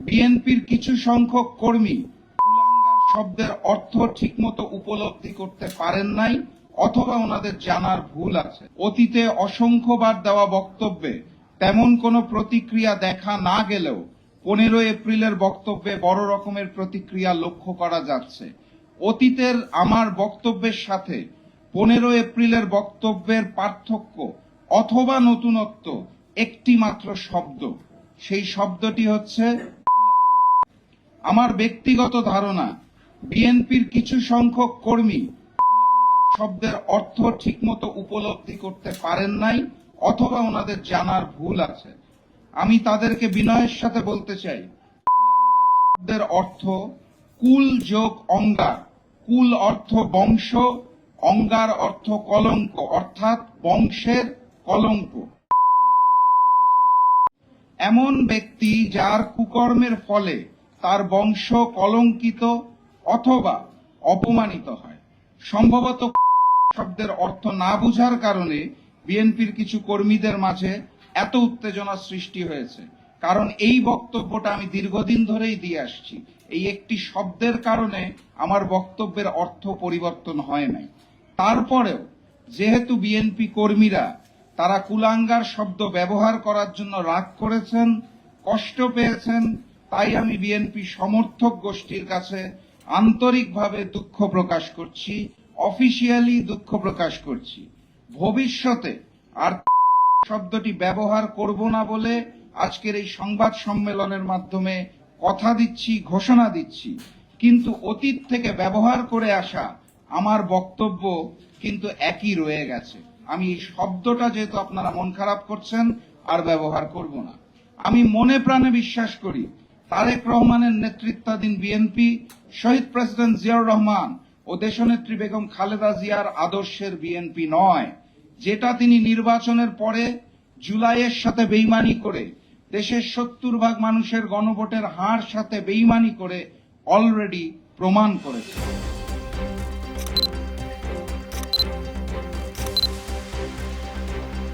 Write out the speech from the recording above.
বিএনপির কিছু সংখ্যক কর্মী কুলাঙ্গার শব্দের অর্থ ঠিকমতো উপলব্ধি করতে পারেন নাই অথবা ওনাদের জানার ভুল আছে। অতীতে অসংখ্যবার দেওয়া বক্তব্যে তেমন কোনো প্রতিক্রিয়া দেখা না গেলেও 15 এপ্রিলের বক্তব্যে বড় রকমের প্রতিক্রিয়া লক্ষ্য করা যাচ্ছে। অতীতের আমার বক্তব্যের সাথে 15 এপ্রিলের বক্তব্যের পার্থক্য অথবা নতুনত্ব একটি মাত্র শব্দ, সেই শব্দটি হচ্ছে আমার ব্যক্তিগত ধারণা বিএনপির কিছু সংখ্যক কর্মী কুলাঙ্গার শব্দের অর্থ ঠিকমতো উপলব্ধি করতে পারেন নাই অথবা ওনাদের জানার ভুল আছে। আমি তাদেরকে বিনয়ের সাথে বলতে চাই, কুলাঙ্গার শব্দের অর্থ কুল যোগ অঙ্গার। কুল অর্থ বংশ, অঙ্গার অর্থ কলঙ্ক, অর্থাৎ বংশের কলঙ্ক। এমন ব্যক্তি যার কুকর্মের ফলে তার বংশ কলঙ্কিত অথবা অপমানিত হয়। সম্ভবত শব্দের অর্থ না বুঝার কারণে বিএনপির কিছু কর্মীদের মাঝে এত উত্তেজনা সৃষ্টি হয়েছে। কারণ এই বক্তব্যটা আমি দীর্ঘদিন ধরেই দিয়ে আসছি। এই একটি শব্দের কারণে আমার বক্তব্যের অর্থ পরিবর্তন হয় নাই। তারপরেও যেহেতু বিএনপি কর্মীরা তারা কুলাঙ্গার শব্দ ব্যবহার করার জন্য রাগ করেছেন, কষ্ট পেয়েছেন, তাই আমি বিএনপি সমর্থক গোষ্ঠীর কাছে আন্তরিকভাবে দুঃখ প্রকাশ করছি, অফিসিয়ালি দুঃখ প্রকাশ করছি। ভবিষ্যতে আর শব্দটি ব্যবহার করব না বলে আজকের এই সংবাদ সম্মেলনের মাধ্যমে কথা দিচ্ছি, ঘোষণা দিচ্ছি। কিন্তু অতীত থেকে ব্যবহার করে আসা আমার বক্তব্য কিন্তু একই রয়ে গেছে। আমি এই শব্দটা যেহেতু আপনারা মন খারাপ করছেন আর ব্যবহার করব না। আমি মনে প্রাণে বিশ্বাস করি তারেক রহমানের নেতৃত্বাধীন বিএনপি শহীদ প্রেসিডেন্ট জিয়াউর রহমান ও দেশনেত্রী বেগম খালেদা জিয়ার আদর্শের বিএনপি নয়, যেটা তিনি নির্বাচনের পরে জুলাইয়ের সাথে বেইমানি করে দেশের 70% মানুষের গণভোটের হার সাথে বেইমানি করে অলরেডি প্রমাণ করেছে।